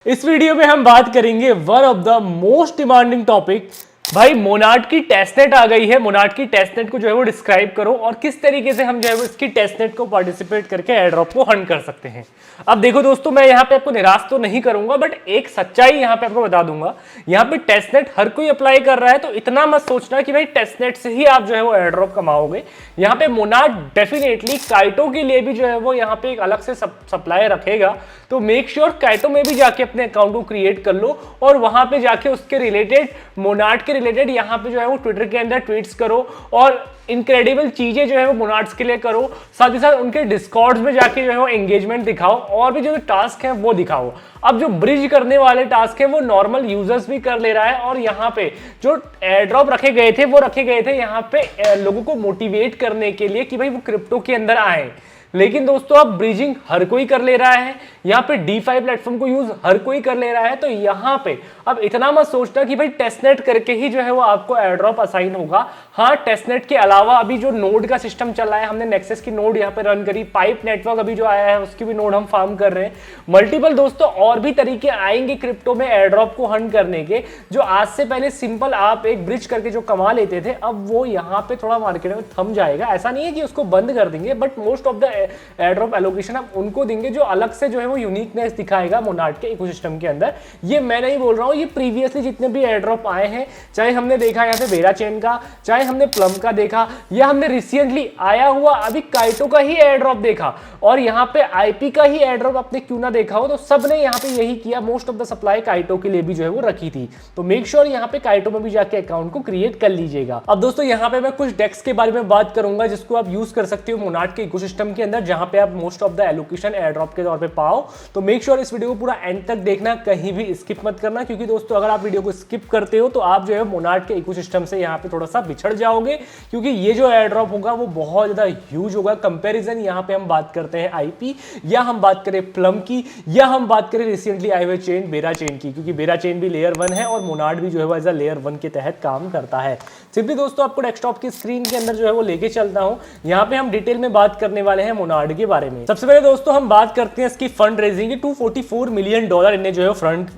इस वीडियो में हम बात करेंगे one of the most demanding topic. भाई मोनार्ड की टेस्टनेट आ गई है। मोनार्ड की टेस्टनेट को जो है वो डिस्क्राइब करो और किस तरीके से हम जो है वो इसकी टेस्टनेट को पार्टिसिपेट करके एयर ड्रॉप को हंट कर सकते हैं। अब देखो दोस्तों, मैं यहाँ पे आपको निराश तो नहीं करूंगा, बट एक सच्चाई यहाँ पे आपको बता दूंगा। यहाँ पे टेस्टनेट हर कोई अप्लाई कर रहा है, तो इतना मत सोचना कि भाई टेस्टनेट से ही आप जो है वो एयर ड्रॉप कमाओगे। यहाँ पे मोनार्ड डेफिनेटली काइटो के लिए भी जो है वो यहाँ पे एक अलग से सप्लाई रखेगा, तो मेक श्योर काइटो में भी जाके अपने अकाउंट को क्रिएट कर लो और वहां पे जाके उसके रिलेटेड, मोनार्ड के रिलेटेड यहाँ पे जो है वो ट्विटर के अंदर ट्वीट्स करो और इनक्रेडिबल चीजें जो है वो मोनार्ड्स के लिए करो। साथ ही साथ उनके डिस्कॉर्ड्स में जाके जो है वो एंगेजमेंट दिखाओ और भी जो टास्क है वो दिखाओ। अब जो ब्रिज करने वाले टास्क है वो नॉर्मल यूजर्स भी कर ले रहा है, और यहाँ पे जो एयर ड्रॉप रखे गए थे वो रखे गए थे यहाँ पे लोगों को मोटिवेट करने के लिए कि भाई वो क्रिप्टो के अंदर आए। लेकिन दोस्तों अब ब्रिजिंग हर कोई कर ले रहा है, यहाँ पे DeFi प्लेटफॉर्म को यूज हर कोई कर ले रहा है, तो यहाँ पे अब इतना मत सोचना कि भाई टेस्टनेट करके ही जो है वो आपको एयर ड्रॉप असाइन होगा। हाँ, टेस्टनेट के अलावा अभी जो नोड का सिस्टम चल रहा है, हमने नेक्सस की नोड यहाँ पे रन करी, पाइप नेटवर्क अभी जो आया है उसकी भी नोड हम फार्म कर रहे हैं। मल्टीपल दोस्तों और भी तरीके आएंगे क्रिप्टो में एयर ड्रॉप को हंट करने के, जो आज से पहले सिंपल आप एक ब्रिज करके जो कमा लेते थे, अब वो यहाँ पे थोड़ा मार्केट में थम जाएगा। ऐसा नहीं है कि उसको बंद कर देंगे, but most of the air drop allocation आप उनको देंगे जो अलग से जो है वो यूनिकनेस दिखाएगा मोनार्ड के इकोसिस्टम के अंदर। ये मैं नहीं बोल रहा हूँ, ये प्रीवियसली जितने भी एयर ड्रॉप आए हैं, चाहे हमने देखा यहाँ पे बेरा चेन का, चाहे हमने प्लम का देखा, या हमने रिसेंटली आया हुआ अभी काइटो का ही एयर ड्रॉप देखा, और यहाँ पे IP का ही एयर ड्रॉप आपने क्यों ना देखा हो, तो सबने यहाँ पे यही किया। Most of the supply Kyoto के लिए भी जो है वो रखी थी, तो मेक श्योर यहाँ पे काइटो में भी जाके अकाउंट को क्रिएट कर लीजिएगा। अब दोस्तों यहाँ पे मैं कुछ डेक्स के बारे में बात करूंगा जिसको आप यूज कर सकते हो मोनार्ड के इकोसिस्टम के अंदर, जहां पे आप most of the allocation air drop के तौर पे पाओ। तो मेक श्योर इस वीडियो को पूरा एंड तक देखना, कहीं भी स्किप मत करना, क्योंकि दोस्तों अगर आप वीडियो को स्किप करते हो तो आप जो है मोनार्ड के इकोसिस्टम से यहाँ पे थोड़ा सा बिछड़ जाओगे, क्योंकि ये जो एयर ड्रॉप होगा वो बहुत ज्यादा ह्यूज होगा। कंपैरिजन यहाँ पे हम बात करते हैं IP, या हम बात करें प्लम की, या हम बात करें रिसेंटली आए हुए चेन बेरा चेन की, क्योंकि बेरा चेन भी लेयर 1 है और मोनार्ड भी जो है वो एज अ लेयर 1 के तहत काम करता है। सिंपली दोस्तों आपको डेस्कटॉप की स्क्रीन के अंदर जो है वो लेके चलता हूं। यहाँ पे हम डिटेल में बात करने वाले हैं मोनार्ड के बारे में। सबसे पहले दोस्तों हम बात करते हैं इसकी फंड रेजिंग की। $244 मिलियन इन्हें जो है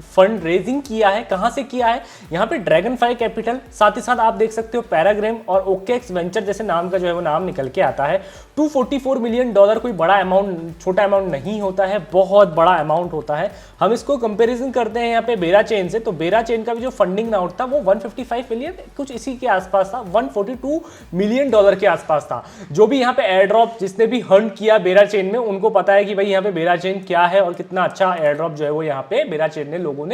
फंड रेजिंग किया है। कहां से किया है? यहाँ पे ड्रैगन फ्लाई कैपिटल, साथ ही साथ आप देख सकते हो पैराग्राम और OKX वेंचर जैसे नाम का जो है वो नाम निकल के आता है। $244 मिलियन कोई बड़ा अमाउंट, छोटा अमाउंट नहीं होता है, बहुत बड़ा अमाउंट होता है। हम इसको कंपैरिजन करते हैं यहाँ पे बेरा चेन से, तो बेरा चेन का भी जो फंडिंग राउंड था वो 155 मिलियन कुछ इसी के आसपास था, $142 मिलियन के आसपास था। जो भी यहाँ पे एयर ड्रॉप जिसने भी हंट किया बेरा चेन में, उनको पता है कि भाई यहाँ पे बेरा चेन क्या है और कितना अच्छा एयर ड्रॉप जो है वो यहाँ पे बेरा चेन ने लोगों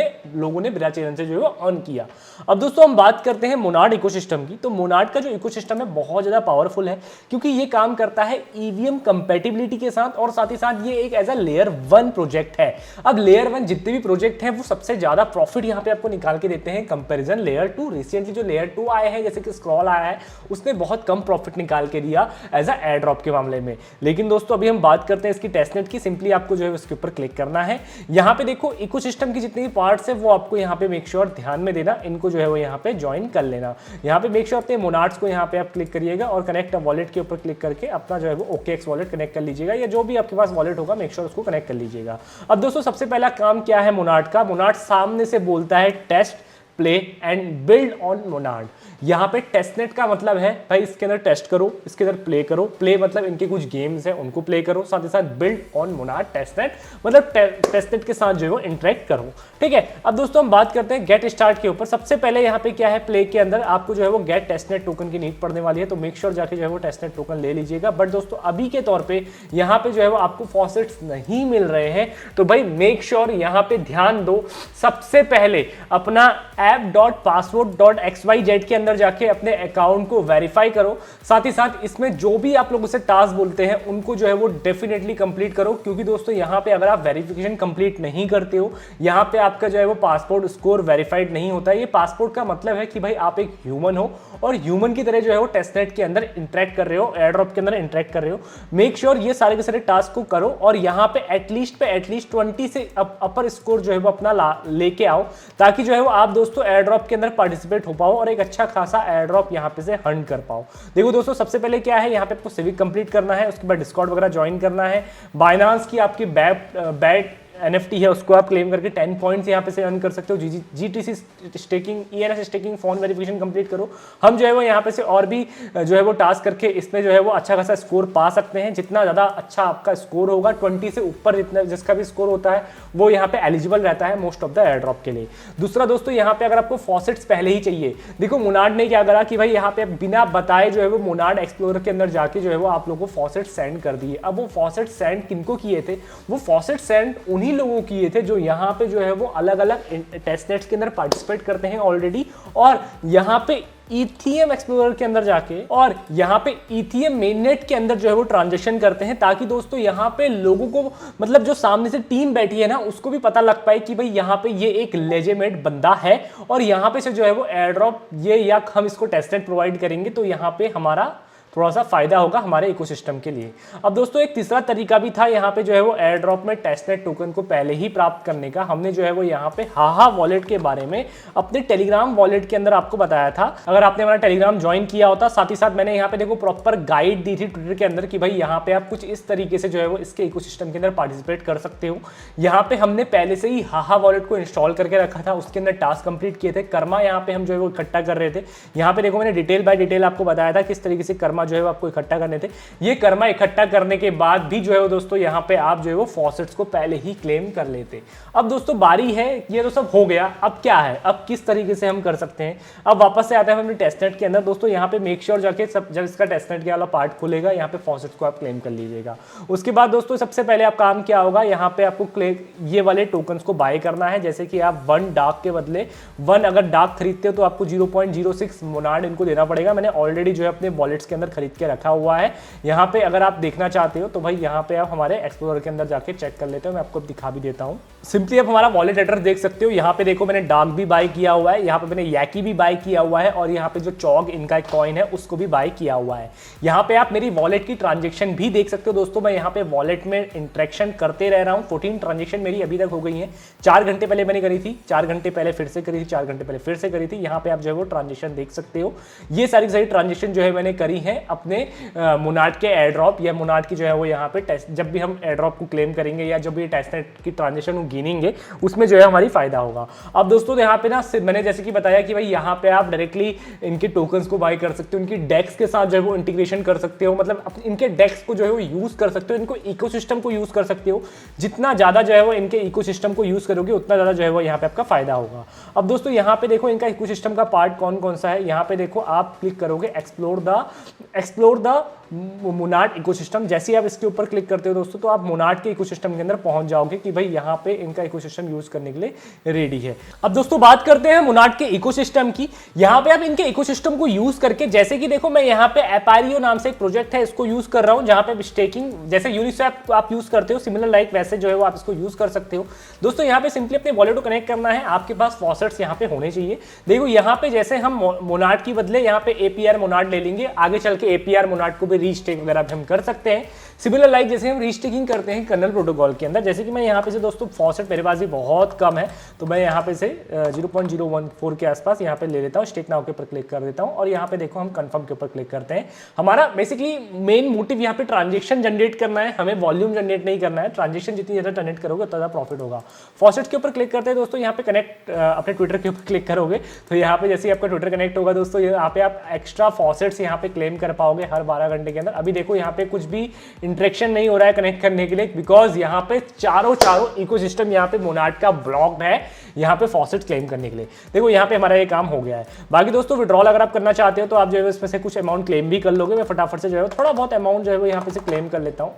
ने बेरा चेन से जो है वो अर्न किया। अब दोस्तों हम बात करते हैं मोनार्ड इकोसिस्टम की। तो मोनार्ड का जो इकोसिस्टम है बहुत ज्यादा पावरफुल है, क्योंकि ये काम करता है EVM कंपैटिबिलिटी के साथ, और साथ ही साथ ये एक एज अ लेयर 1 प्रोजेक्ट है। अब लेयर 1 जितने भी प्रोजेक्ट हैं वो सबसे ज्यादा प्रॉफिट यहाँ पे आपको निकाल के देते हैं कंपैरिजन लेयर 2। रिसेंटली जो लेयर 2 आए हैं जैसे कि स्क्रॉल आया है, उसने बहुत कम प्रॉफिट निकाल के दिया एज अ एयर ड्रॉप के मामले में। लेकिन दोस्तों अभी हम बात करते हैं इसकी टेस्टनेट की। सिंपली आपको जो है उसके ऊपर क्लिक करना है। यहाँ पे देखो इकोसिस्टम की जितनी भी पार्ट्स है वो आपको यहाँ पे मेक श्योर ध्यान में देना, इनको जो है वो यहाँ पे ज्वाइन कर लेना। यहाँ पे मेक श्योर अपने मोनार्ड्स को यहाँ पे आप क्लिक करिएगा और कनेक्ट वॉलेट के ऊपर क्लिक करके अपना जो है वो OKX वॉलेट कनेक्ट कर लीजिएगा, या जो भी आपके पास वॉलेट होगा मेक श्योर उसको कनेक्ट कर लीजिएगा। अब दोस्तों सबसे पहला काम क्या है मोनार्ड का? मोनार्ड सामने से बोलता है test, play and build on Monad. यहाँ पे टेस्टनेट का मतलब है भाई इसके अंदर टेस्ट करो, इसके अंदर प्ले करो। प्ले मतलब इनके कुछ गेम्स हैं उनको प्ले करो, साथ ही साथ बिल्ड ऑन मोनार्ड टेस्टनेट मतलब टेस्टनेट के साथ जो है वो इंटरेक्ट करो। ठीक है, अब दोस्तों हम बात करते हैं गेट स्टार्ट के ऊपर। सबसे पहले यहाँ पे क्या है, प्ले के अंदर आपको जो है वो गेट टेस्टनेट टोकन की नीड पड़ने वाली है, तो मेक श्योर जाके जो है वो टेस्टनेट टोकन ले लीजिएगा। बट दोस्तों अभी के तौर पर यहाँ पे जो है वो आपको फॉसेट्स नहीं मिल रहे हैं, तो भाई मेक श्योर यहाँ पे ध्यान दो। सबसे पहले अपना app.password.xyz के अंदर जाके अपने अकाउंट को वेरीफाई करो। साथ ही साथ इसमें जो भी आप लोगों से टास्क बोलते हैं उनको जो है वो डेफिनेटली कंप्लीट करो, क्योंकि दोस्तों यहाँ पे अगर आप वेरिफिकेशन कंप्लीट नहीं करते हो, यहाँ पे आपका जो है वो पासपोर्ट स्कोर वेरीफाइड नहीं होता है। ये पासपोर्ट का मतलब है कि भाई आप एक ह्यूमन हो और ह्यूमन की तरह जो है वो टेस्टनेट के अंदर इंटरेक्ट कर रहे हो, एयर ड्रॉप के अंदर इंटरेक्ट कर रहे हो। मेक श्योर ये सारे के सारे टास्क को करो और यहाँ पे एटलीस्ट 20 से अपर स्कोर जो है वो अपना लेके आओ, ताकि जो है वो आप दोस्तों एयर ड्रॉप के अंदर पार्टिसिपेट हो पाओ और एक अच्छा खासा एयर ड्रॉप यहाँ पे से हंट कर पाओ। देखो दोस्तों सबसे पहले क्या है, यहाँ पे आपको सिविक कंप्लीट करना है, उसके बाद डिस्कॉर्ड वगैरह ज्वाइन करना है, बाइनांस की आपकी बैट NFT है उसको आप क्लेम करके 10 पॉइंट्स यहाँ पे से अर्न कर सकते हो। GTC staking, ENS staking, phone verification complete करो। हम जो है वो यहाँ पे से और भी जो है वो टास्क करके इसमें जो है वो अच्छा खासा स्कोर पा सकते हैं। जितना ज़्यादा अच्छा आपका स्कोर होगा, 20 से ऊपर जितना जिसका भी स्कोर होता है वो यहाँ पे एलिजिबल रहता है most of the air drop के लिए। दूसरा दोस्तों यहाँ पे अगर आपको फॉसेट्स पहले ही चाहिए, देखो मोनाड ने क्या करा कि भाई यहाँ पे बिना बताए जो है वो मोनाड एक्सप्लोरर के अंदर जाके जो है वो आप लोगों को फॉसेट सेंड कर दिए। अब वो फॉसेट सेंड किनको किए थे? वो फॉसेट सेंड उन्हीं लोगों किए थे जो यहाँ पे जो है वो अलग अलग टेस्ट नेट्स के अंदर पार्टिसिपेट करते हैं ऑलरेडी, और यहाँ पे ETM एक्सप्लोरर के अंदर जाके और यहाँ पे ETM मेननेट के अंदर जो है वो ट्रांजेक्शन करते हैं, ताकि दोस्तों यहाँ पे लोगों को मतलब जो सामने से टीम बैठी है ना उसको भी पता लग पाए कि भाई यहाँ पे ये एक लेजिटिमेट बंदा है और यहाँ पे से जो है वो एयर ड्रॉप ये या हम इसको टेस्टनेट प्रोवाइड करेंगे तो यहाँ पे हमारा थोड़ा सा फायदा होगा हमारे इकोसिस्टम के लिए। अब दोस्तों एक तीसरा तरीका भी था यहाँ पे जो है वो एयर ड्रॉप में टेस्टनेट टोकन को पहले ही प्राप्त करने का। हमने जो है वो यहाँ पे हाहा वॉलेट के बारे में अपने टेलीग्राम वॉलेट के अंदर आपको बताया था। अगर आपने हमारा टेलीग्राम ज्वाइन किया होता, साथ ही साथ मैंने यहाँ पे देखो प्रॉपर गाइड दी थी ट्विटर के अंदर कि भाई यहाँ पे आप कुछ इस तरीके से जो है वो इसके इकोसिस्टम के अंदर पार्टिसिपेट कर सकते हो। यहाँ पे हमने पहले से ही हाहा वॉलेट को इंस्टॉल करके रखा था, उसके अंदर टास्क कंप्लीट किए थे। कर्मा यहाँ पे हम जो है वो इकट्ठा कर रहे थे। यहाँ पे देखो मैंने डिटेल बाय डिटेल आपको बताया था किस तरीके से कर्मा जो है वो आपको इकट्ठा करने थे। ये कर्मा इकट्ठा करने के बाद भी जो है वो दोस्तों यहाँ पे आप जो है वो फॉसेट्स को पहले ही क्लेम कर लेते। अब दोस्तों बारी है, ये तो सब हो गया, अब क्या है, अब किस तरीके से हम कर सकते हैं। अब वापस से आते हैं अपने टेस्टनेट के अंदर। दोस्तों यहाँ पे मेक श्योर जाके जब इसका टेस्टनेट के वाला पार्ट खुलेगा यहाँ पे फॉसेट्स को आप क्लेम कर लीजिएगा। उसके बाद दोस्तों सबसे पहले आप काम क्या होगा, यहाँ पे आपको ये वाले टोकन्स को बाय करना है। जैसे कि आप 1 डार्क के बदले 1 अगर डार्क खरीदते हो तो आपको 0.06 मोनाड इनको देना पड़ेगा। मैंने ऑलरेडी जो है अपने वॉलेट्स के अंदर खरीद के रखा हुआ है। यहाँ पे अगर आप देखना चाहते हो तो भाई यहाँ पे आप हमारे एक्सप्लोरर के अंदर जाके चेक कर लेते हो, मैं आपको दिखा भी देता हूँ। सिंपली आप हमारा वॉलेट एड्रेस देख सकते हो। यहाँ पे देखो मैंने डार्क भी बाय किया हुआ है, यहाँ पे मैंने याकी भी बाय किया हुआ है और यहाँ पे जो चौग इनका एक कॉइन है उसको भी बाय किया हुआ है। यहाँ पे आप मेरी वॉलेट की ट्रांजेक्शन भी देख सकते हो। दोस्तों मैं यहाँ पे वॉलेट में इंटरेक्शन करते रह रहा हूँ। 14 ट्रांजेक्शन मेरी अभी तक हो गई है। 4 घंटे पहले मैंने करी थी, 4 घंटे पहले फिर से करी थी, 4 घंटे पहले फिर से करी थी। यहाँ पे आप जो है वो ट्रांजेक्शन देख सकते हो। ये सारी सारी ट्रांजेक्शन जो है मैंने करी है अपने मोनाड के एयर ड्रॉप या मोनाड की जो है वो यहाँ पे टेस्ट, जब भी हम एयर ड्रॉप को क्लेम करेंगे या जब भी टेस्टनेट की ट्रांजेक्शन गिनेंगे उसमें जो है हमारी फायदा होगा। अब दोस्तों यहाँ पे ना मैंने जैसे कि बताया कि भाई यहाँ पे आप डायरेक्टली इनके टोकन्स को बाय कर सकते हो, इनकी डेक्स के साथ जो है वो इंटीग्रेशन कर सकते हो, मतलब इनके डेक्स को जो है वो यूज कर सकते हो, इनको इकोसिस्टम को यूज कर सकते हो। जितना ज्यादा जो है वो इनके इकोसिस्टम को यूज करोगे उतना ज्यादा जो है वो यहाँ पे आपका फायदा होगा। अब दोस्तों यहाँ पे देखो इनका इकोसिस्टम का पार्ट कौन कौन सा है। यहाँ पे देखो आप क्लिक करोगे एक्सप्लोर द मोनाड इकोसिस्टम। जैसे आप इसके ऊपर क्लिक करते हो दोस्तों तो आप मोनाड के इकोसिस्टम के अंदर पहुंच जाओगे कि भाई यहाँ पे इनका इकोसिस्टम यूज करने के लिए रेडी है। अब दोस्तों बात करते हैं मोनाड के इकोसिस्टम की। यहाँ पे आप इनके इकोसिस्टम को यूज करके, जैसे कि देखो मैं यहाँ पे एपारियो नाम से एक प्रोजेक्ट है इसको यूज कर रहा हूँ, जहाँ पे स्टेकिंग जैसे यूनिस्वैप आप यूज करते हो सिमिलर लाइक वैसे जो है वो आप इसको यूज कर सकते हो। दोस्तों यहाँ पे सिंपली अपने वॉलेट को कनेक्ट करना है, आपके पास फॉसेट्स यहाँ पे होने चाहिए। देखो यहाँ पे जैसे हम मोनाड की बदले यहाँ पे APR मोनाड ले लेंगे, आगे चल के APR मोनाड को भी रीस्टेक वगैरह हम कर सकते हैं। सिमिलर लाइक जैसे हम रीस्टेकिंग करते हैं कर्नल प्रोटोकॉल के अंदर। जैसे कि मैं यहाँ पे से दोस्तों फॉसेट मेरे पास भी बहुत कम है तो मैं यहाँ पे से 0.014 के आसपास यहाँ पे ले लेता हूँ, स्टेक नाउ के ऊपर क्लिक कर देता हूँ और यहाँ पे देखो हम कंफर्म के ऊपर क्लिक करते हैं। हमारा बेसिकली मेन मोटिव यहाँ पे ट्रांजेक्शन जनरेट करना है, हमें वॉल्यूम जनरेट नहीं करना है। ट्रांजेक्शन जितनी ज़्यादा जनरेट करोगे उतना ज़्यादा प्रॉफिट होगा। फॉसेट के ऊपर क्लिक करते हैं दोस्तों, यहाँ पे कनेक्ट अपने ट्विटर के ऊपर क्लिक करोगे तो यहाँ पे जैसे आपका ट्विटर कनेक्ट होगा दोस्तों यहाँ पे आप एक्स्ट्रा फॉसेट्स यहाँ पे क्लेम कर पाओगे हर 12 घंटे के अंदर। अभी देखो यहाँ पे कुछ भी इंटरेक्शन नहीं हो रहा है कनेक्ट करने के लिए, बिकॉज यहाँ पे चारों इकोसिस्टम यहाँ पे मोनाड का ब्लॉक्ड है यहाँ पे फॉसेट क्लेम करने के लिए। देखो यहाँ पे हमारा ये काम हो गया है। बाकी दोस्तों विड्रॉल अगर आप करना चाहते हो तो आप जो है इसमें से कुछ अमाउंट क्लेम भी कर लोगे। मैं फटाफट से जो है थोड़ा बहुत अमाउंट जो है वो यहाँ पे से क्लेम कर लेता हूँ।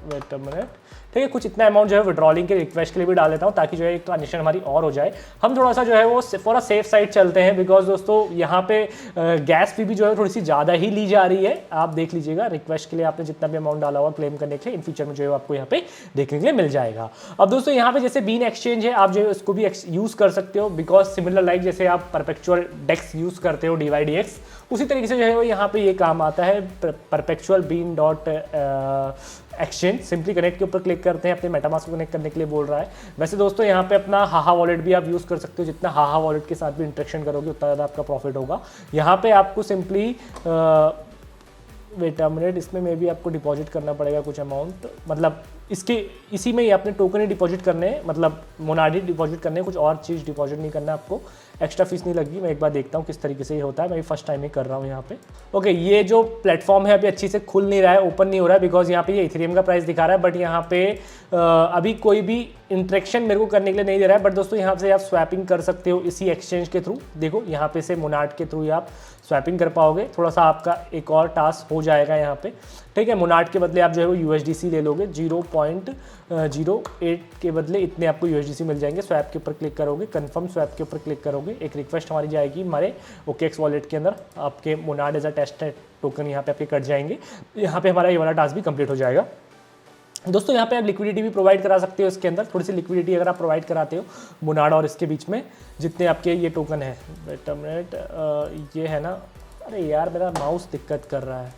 वेट अ मिनट, ठीक है, कुछ इतना अमाउंट जो है विड्रॉलिंग के रिक्वेस्ट के लिए भी डाल देता हूँ ताकि जो है एक ट्रांजेक्शन हमारी और हो जाए। हम थोड़ा सा जो है वो फॉर अ सेफ साइड चलते हैं, बिकॉज दोस्तों यहाँ पे गैस फी भी जो है थोड़ी सी ज़्यादा ही ली जा रही है। आप देख लीजिएगा रिक्वेस्ट के लिए आपने जितना भी अमाउंट डाला हुआ क्लेम करने के लिए इन फ्यूचर में जो है आपको यहाँ पे देखने के लिए मिल जाएगा। अब दोस्तों यहाँ पे जैसे बीन एक्सचेंज है, आप जो है उसको भी यूज़ कर सकते हो, बिकॉज सिमिलर लाइक जैसे आप परपेचुअल डेक्स यूज़ करते हो DYDX, उसी तरीके से जो है वो यहाँ पे ये काम आता है। Perpetual bean dot exchange simply connect के ऊपर क्लिक करते हैं, अपने मेटामास्क को कनेक्ट करने के लिए बोल रहा है। वैसे दोस्तों यहाँ पे अपना हाहा वॉलेट भी आप यूज़ कर सकते हो, जितना हाहा वॉलेट के साथ भी इंटरेक्शन करोगे उतना ज़्यादा आपका प्रॉफिट होगा। यहाँ पे आपको सिंपली वेट अ मिनट, इसमें मे भी आपको डिपॉजिट करना पड़ेगा कुछ अमाउंट, मतलब इसी में ही आपने टोकन ही डिपॉजिट करने हैं, मतलब मोनाड ही डिपॉजिट करने हैं, कुछ और चीज़ डिपॉजिट नहीं करना है आपको, एक्स्ट्रा फीस नहीं लगी। मैं एक बार देखता हूँ किस तरीके से ये होता है, मैं फर्स्ट टाइम ही कर रहा हूँ यहाँ पे। ओके, ये जो प्लेटफॉर्म है अभी अच्छी से खुल नहीं रहा है, ओपन नहीं हो रहा है, बिकॉज यहाँ पे ये इथेरियम का प्राइस दिखा रहा है, बट यहाँ पे अभी कोई भी इंटरेक्शन मेरे को करने के लिए नहीं दे रहा है। बट दोस्तों यहाँ से आप स्वैपिंग कर सकते हो इसी एक्सचेंज के थ्रू। देखो यहाँ पे से मोनाड के थ्रू ही आप स्वैपिंग कर पाओगे, थोड़ा सा आपका एक और टास्क हो जाएगा यहाँ पे, ठीक है। मोनाड के बदले आप जो है वो USDC ले लोगे, 0.08 के बदले इतने आपको USDC मिल जाएंगे। स्वैप के ऊपर क्लिक करोगे, कंफर्म स्वैप के ऊपर क्लिक करोगे, एक रिक्वेस्ट हमारी जाएगी हमारे OKX वॉलेट के अंदर, आपके Monad as a test token यहाँ पे आपके कट जाएंगे। यहाँ पे हमारा ये वाला टास्क भी कंप्लीट हो जाएगा। दोस्तों यहाँ पे आप लिक्विडिटी भी प्रोवाइड करा सकते हो, इसके अंदर थोड़ी सी लिक्विडिटी अगर आप प्रोवाइड कराते हो मोनाड और इसके बीच में जितने आपके ये टोकन है। वेट अ मिनट, ये है ना, अरे यार मेरा माउस दिक्कत कर रहा है।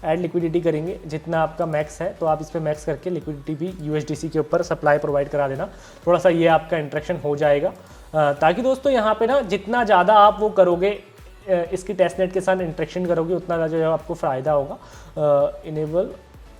ऐड लिक्विडिटी करेंगे, जितना आपका मैक्स है तो आप इस पर मैक्स करके लिक्विडिटी भी USDC के ऊपर सप्लाई प्रोवाइड करा देना, थोड़ा सा ये आपका इंटरेक्शन हो जाएगा, ताकि दोस्तों यहाँ पे ना जितना ज़्यादा आप वो करोगे, इसकी टेस्टनेट के साथ इंटरेक्शन करोगे, उतना ज़्यादा जो है आपको फ़ायदा होगा। इनेबल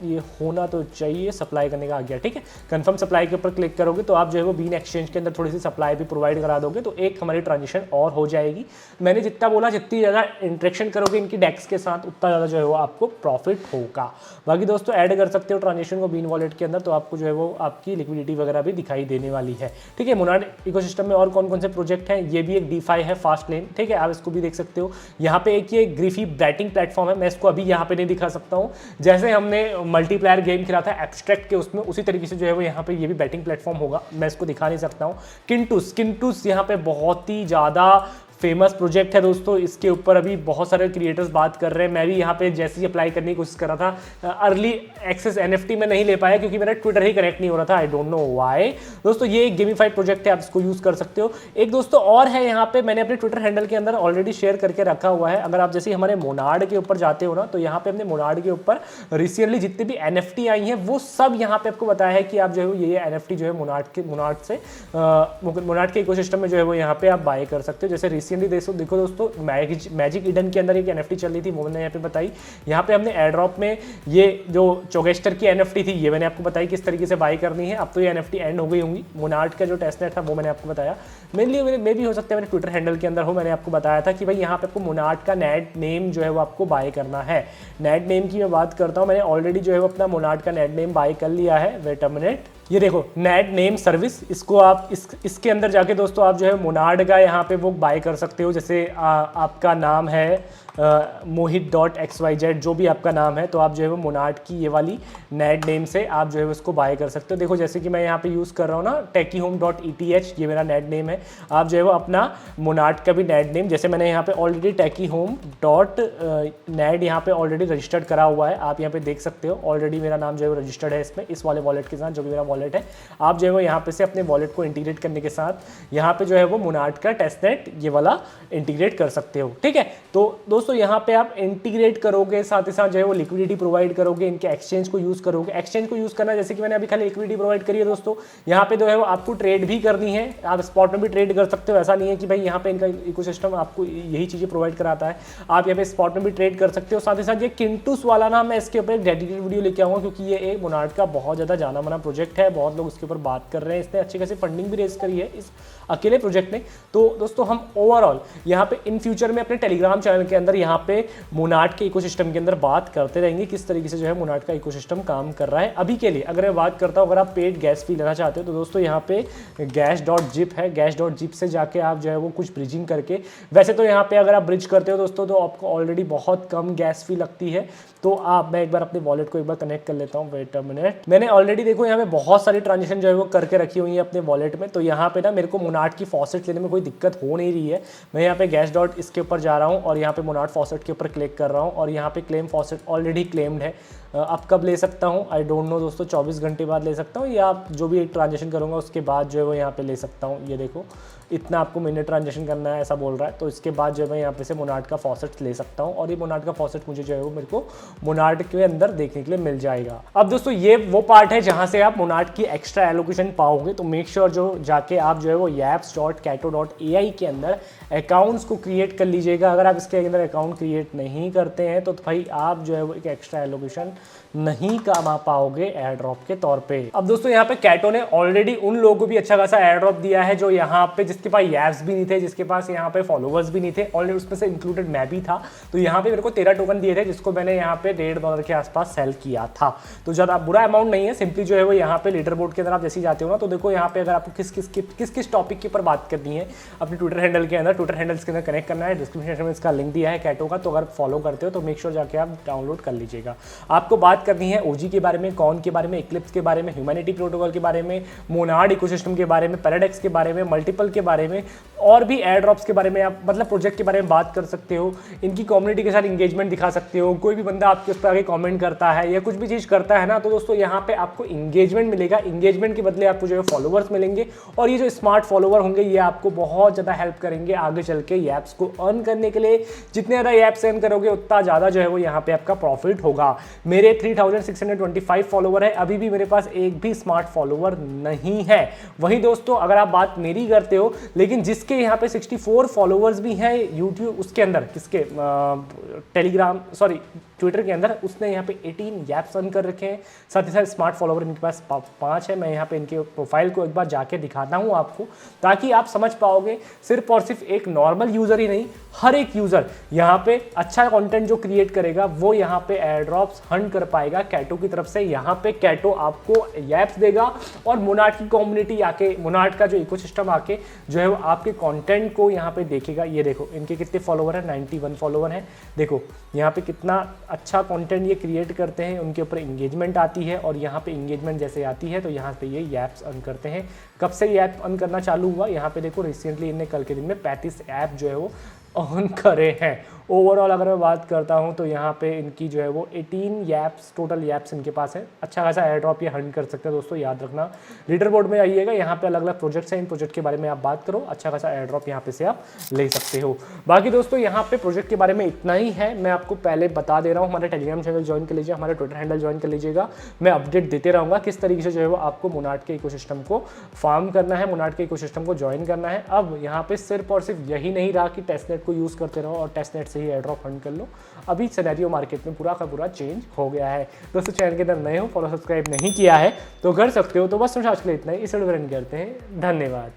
ये होना तो चाहिए, सप्लाई करने का आ गया, ठीक है। कंफर्म सप्लाई के ऊपर क्लिक करोगे तो आप जो है वो बीन एक्सचेंज के अंदर थोड़ी सी सप्लाई भी प्रोवाइड करा दोगे, तो एक हमारी ट्रांजेक्शन और हो जाएगी। मैंने जितना बोला, जितनी ज़्यादा इंटरेक्शन करोगे इनकी डेक्स के साथ, उतना ज़्यादा जो है वो आपको प्रॉफिट होगा। बाकी दोस्तों ऐड कर सकते हो ट्रांजेक्शन को बीन वॉलेट के अंदर, तो आपको जो है वो आपकी लिक्विडिटी वगैरह भी दिखाई देने वाली है, ठीक है। मोनाड इकोसिस्टम में और कौन कौन से प्रोजेक्ट हैं, ये भी एक DeFi है, फास्ट लेन, ठीक है, आप इसको भी देख सकते हो। यहाँ पे एक ये ग्रीफी बैटिंग प्लेटफॉर्म है, मैं इसको अभी यहाँ पे नहीं दिखा सकता हूँ। जैसे हमने मल्टीप्लेयर गेम खेला था एब्स्ट्रैक्ट के उसमें, उसी तरीके से जो है वो यहाँ पे ये भी बैटिंग प्लेटफॉर्म होगा, मैं इसको दिखा नहीं सकता हूँ। किंटूस यहाँ पे बहुत ही ज़्यादा फेमस प्रोजेक्ट है दोस्तों, इसके ऊपर अभी बहुत सारे क्रिएटर्स बात कर रहे हैं। मैं भी यहाँ पे जैसे ही अप्लाई करने की कोशिश कर रहा था, अर्ली एक्सेस NFT में नहीं ले पाया क्योंकि मेरा ट्विटर ही कनेक्ट नहीं हो रहा था, आई डोंट नो व्हाई। दोस्तों ये एक गेमिफाइड प्रोजेक्ट है, आप इसको यूज़ कर सकते हो। एक दोस्तों और है यहाँ पे, मैंने अपने ट्विटर हैंडल के अंदर ऑलरेडी शेयर करके रखा हुआ है। अगर आप जैसे हमारे मोनाड के ऊपर जाते हो ना, तो यहाँ पे अपने मोनाड के ऊपर रिसेंटली जितने भी NFT आई हैं वो सब यहाँ पे आपको बताया है कि आप जो है ये NFT जो है मोनाड के इकोसिस्टम में जो है वो यहाँ पे आप बाय कर सकते हो। जैसे रिसेंटली देखो दोस्तों, मैजिक ईडन के अंदर एक NFT चल रही थी, वो मैंने यहाँ पे बताई। यहाँ पे हमने एयरड्रॉप में ये जो चोगेस्टर की NFT थी, ये मैंने आपको बताई किस तरीके से बाय करनी है। अब तो ये NFT एंड हो गई होंगी। मोनाड का जो टेस्टनेट था वो मैंने आपको बताया। मेनली मे भी हो सकता है मेरे ट्विटर हैंडल के अंदर हो, मैंने आपको बताया था कि भाई यहाँ पे आपको मोनाड का नेट नेम जो है वो आपको बाय करना है। नेट नेम की मैं बात करता हूँ, मैंने ऑलरेडी जो है वो अपना मोनाड का नेट नेम बाय कर लिया है। वेट अ मिनट, ये देखो नेट नेम सर्विस, इसको आप इसके अंदर जाके दोस्तों आप जो है मोनाड का यहाँ पे वो बाय कर सकते हो। जैसे आपका नाम है mohit.xyz, जो भी आपका नाम है, तो आप जो है वो मोनाड की ये वाली नेट नेम से आप जो है उसको बाय कर सकते हो। देखो जैसे कि मैं यहाँ पे यूज़ कर रहा हूँ ना techihome.eth, ये मेरा नेट नेम है। आप जो है वो अपना मोनाड का भी नेट नेम, जैसे मैंने यहाँ पे ऑलरेडी techihome.net यहाँ पे ऑलरेडी रजिस्टर्ड करा हुआ है, आप यहाँ पे देख सकते हो। ऑलरेडी मेरा नाम जो है वो रजिस्टर्ड है इसमें, इस वाले वॉलेट के साथ, जो भी मेरा वॉलेट है। आप जो है वो यहाँ पे से अपने वॉलेट को इंटीग्रेट करने के साथ यहाँ पे जो है वो मोनाड का टेस्टनेट ये वाला इंटीग्रेट कर सकते हो, ठीक है। तो दोस्तों यहाँ पे आप इंटीग्रेट करोगे, साथ ही साथ जो है वो लिक्विडिटी प्रोवाइड करोगे, इनके एक्सचेंज को यूज करोगे। एक्सचेंज को यूज करना, जैसे कि मैंने अभी खाली लिक्विडिटी प्रोवाइड करी है दोस्तों, यहाँ पे जो है वो आपको ट्रेड भी करनी है, आप स्पॉट में भी ट्रेड कर सकते हो। ऐसा नहीं है कि भाई यहाँ पे इनका इकोसिस्टम आपको यही चीजें प्रोवाइड कराता है, आप यहाँ पे स्पॉट में भी ट्रेड कर सकते हो। साथ ही साथ ये किंटूस वाला ना, मैं इसके ऊपर एक डेडिकेटेड वीडियो लेके आऊंगा, क्योंकि ये एक मोनाड का बहुत ज्यादा जाना माना प्रोजेक्ट है, बहुत लोग इसके ऊपर बात कर रहे हैं। इसने अच्छी खासी फंडिंग भी रेज करी है इस अकेले प्रोजेक्ट ने। तो दोस्तों हम ओवरऑल यहाँ पे इन फ्यूचर में अपने टेलीग्राम चैनल के अंदर यहाँ पे मोनाड के इकोसिस्टम के अंदर बात करते रहेंगे, किस तरीके से जो है मोनाड का इकोसिस्टम काम कर रहा है। अभी के लिए अगर मैं बात करता हूँ, अगर आप पेड गैस फी लेना चाहते हो तो दोस्तों यहाँ पे gas.zip है, gas.zip से जाके आप जो है वो कुछ ब्रिजिंग करके, वैसे तो यहाँ पे अगर आप ब्रिज करते हो दोस्तों तो आपको ऑलरेडी बहुत कम गैस फी लगती है। तो मैं एक बार अपने वॉलेट को एक बार कनेक्ट कर लेता हूँ। वेट अ मिनट, मैंने ऑलरेडी देखो यहाँ पे बहुत सारी ट्रांजेक्शन जो है वो करके रखी हुई है अपने वॉलेट में। तो यहाँ पे ना मेरे को मोनाड की फॉसेट लेने में कोई दिक्कत हो नहीं रही है। मैं यहाँ पे गैस डॉट इसके ऊपर जा रहा हूँ और यहाँ पे मोनाड फॉसेट के ऊपर क्लिक कर रहा हूँ और यहाँ पे क्लेम फॉसेट ऑलरेडी क्लेम्ड है। अब कब ले सकता हूँ आई डोंट नो दोस्तों, 24 घंटे बाद ले सकता हूँ, या आप जो भी एक ट्रांजेक्शन करूँगा उसके बाद जो है वो यहाँ पे ले सकता हूँ। ये देखो इतना आपको मिनट ट्रांजेक्शन करना है ऐसा बोल रहा है, तो इसके बाद जो है मैं यहाँ पे से मोनाड का फॉसेट ले सकता हूँ और ये मोनाड का फॉसेट मुझे जो है वो मेरे को मोनाड के अंदर देखने के लिए मिल जाएगा। अब दोस्तों ये वो पार्ट है जहाँ से आप मोनाड की एक्स्ट्रा एलोकेशन पाओगे, तो मेक श्योर जो जाके आप जो है वो yaps.cato.ai के अंदर अकाउंट्स को क्रिएट कर लीजिएगा। अगर आप इसके अंदर अकाउंट क्रिएट नहीं करते हैं तो भाई आप जो है वो एक एक्स्ट्रा एलोकेशन नहीं कमा पाओगे एयर ड्रॉप के तौर पे। अब दोस्तों यहाँ पे कैटो ने ऑलरेडी उन लोगों को भी अच्छा खासा एयर ड्रॉप दिया है जो यहाँ पे जिसके पास यैप्स भी नहीं थे, जिसके पास यहाँ पे फॉलोवर्स भी नहीं थे, ऑलरेडी उसमें से इंक्लूडेड मैं भी था। तो यहाँ पे मेरे को 13 टोकन दिए थे जिसको मैंने यहाँ पे $1.5 के आसपास सेल किया था। तो ज़्यादा बुरा अमाउंट नहीं है, सिंपली जो है वो यहाँ पे लीडर बोर्ड के अंदर आप जैसे जाते हो ना, तो देखो यहाँ पे अगर आपको किस किस टॉपिक के ऊपर बात करनी है अपने ट्विटर हैंडल के अंदर, ट्विटर हैंडल्स के अंदर कनेक्ट करना है, डिस्क्रिप्शन में इसका लिंक दिया है कैटो का, तो अगर फॉलो करते हो तो मेक श्योर जाके आप डाउनलोड कर लीजिएगा। आपको बात करनी है ओजी के बारे में, कॉन के बारे में, इक्लिप्स के बारे में, ह्यूमैनिटी प्रोटोकॉल के बारे में, मोनाड इकोसिस्टम के बारे में, पैराडेक्स के बारे में, मल्टीपल के बारे में, और भी एयर ड्रॉप्स के बारे में आप मतलब प्रोजेक्ट के बारे में बात कर सकते हो, इनकी कम्युनिटी के साथ इंगेजमेंट दिखा सकते हो। कोई भी बंदा आपके उस पर आगे कमेंट करता है या कुछ भी चीज़ करता है ना, तो दोस्तों यहाँ पे आपको इंगेजमेंट मिलेगा, इंगेजमेंट के बदले आपको जो है फॉलोवर्स मिलेंगे, और ये जो स्मार्ट फॉलोवर होंगे ये आपको बहुत ज़्यादा हेल्प करेंगे आगे चल के ऐप्स को अर्न करने के लिए। जितने ज़्यादा ऐप्स अर्न करोगे उतना ज़्यादा जो है वो यहाँ पे आपका प्रॉफिट होगा। मेरे 3625 फॉलोवर है, अभी भी मेरे पास एक भी स्मार्ट फॉलोवर नहीं है। वहीं दोस्तों अगर आप बात मेरी करते हो, लेकिन जिसके यहाँ पे 64 फॉलोवर्स भी हैं यूट्यूब उसके अंदर, किसके टेलीग्राम सॉरी ट्विटर के अंदर, उसने यहाँ पे 18 ऐप्स अर्न कर रखे हैं। साथ ही साथ स्मार्ट फॉलोवर इनके पास 5 है। मैं यहाँ पे इनके प्रोफाइल को एक बार जाके दिखाता हूँ आपको, ताकि आप समझ पाओगे सिर्फ और सिर्फ एक नॉर्मल यूज़र ही नहीं, हर एक यूज़र यहाँ पे अच्छा कंटेंट जो क्रिएट करेगा वो यहाँ पे एयर ड्रॉप्स हंट कर पाएगा कैटो की तरफ से। यहाँ पे कैटो आपको ऐप्स देगा और मोनाड की कम्युनिटी आके, मोनाड का जो इकोसिस्टम आके जो है वो आपके कंटेंट को यहाँ पे देखेगा। ये देखो इनके कितने फॉलोवर हैं, 91 फॉलोवर हैं। देखो यहाँ पे कितना अच्छा कंटेंट ये क्रिएट करते हैं, उनके ऊपर इंगेजमेंट आती है, और यहाँ पे इंगेजमेंट जैसे आती है तो यहाँ पे ये ऐप्स अर्न करते हैं। कब से ये ऐप अर्न करना चालू हुआ, यहाँ पे देखो रिसेंटली इनने कल के दिन में 35 ऐप जो है वो अर्न करे हैं। ओवरऑल अगर मैं बात करता हूं तो यहाँ पे इनकी जो है वो 18 ऐप्स टोटल ऐप्स इनके पास है। अच्छा खासा एयर ड्रॉप ये हंट कर सकते हैं दोस्तों, याद रखना। लीडर बोर्ड में आइएगा, यहाँ पे अलग अलग प्रोजेक्ट्स हैं, इन प्रोजेक्ट के बारे में आप बात करो, अच्छा खासा एयर ड्रॉप यहाँ पे से आप ले सकते हो। बाकी दोस्तों यहाँ पे प्रोजेक्ट के बारे में इतना ही है, मैं आपको पहले बता दे रहा हूँ। हमारे टेलीग्राम चैनल ज्वाइन कर लीजिए, हमारे ट्विटर हैंडल ज्वाइन कर लीजिएगा, मैं अपडेट देते रहूँगा किस तरीके से जो है वो आपको मोनाड के इकोसिस्टम को फार्म करना है, मोनाड के इकोसिस्टम को ज्वाइन करना है। अब यहाँ पे सिर्फ और सिर्फ यही नहीं रहा कि टेस्टनेट को यूज़ करते रहो और टेस्टनेट से ही एयर ड्रॉप हंट कर लो। अभी सिनेरियो मार्केट में पूरा का पूरा चेंज हो गया है। दोस्तों चैनल के अंदर नए हो, फॉलो सब्सक्राइब नहीं किया है तो कर सकते हो। तो बस आज के लिए इतना ही, इस वीडियो को रन करते हैं। धन्यवाद।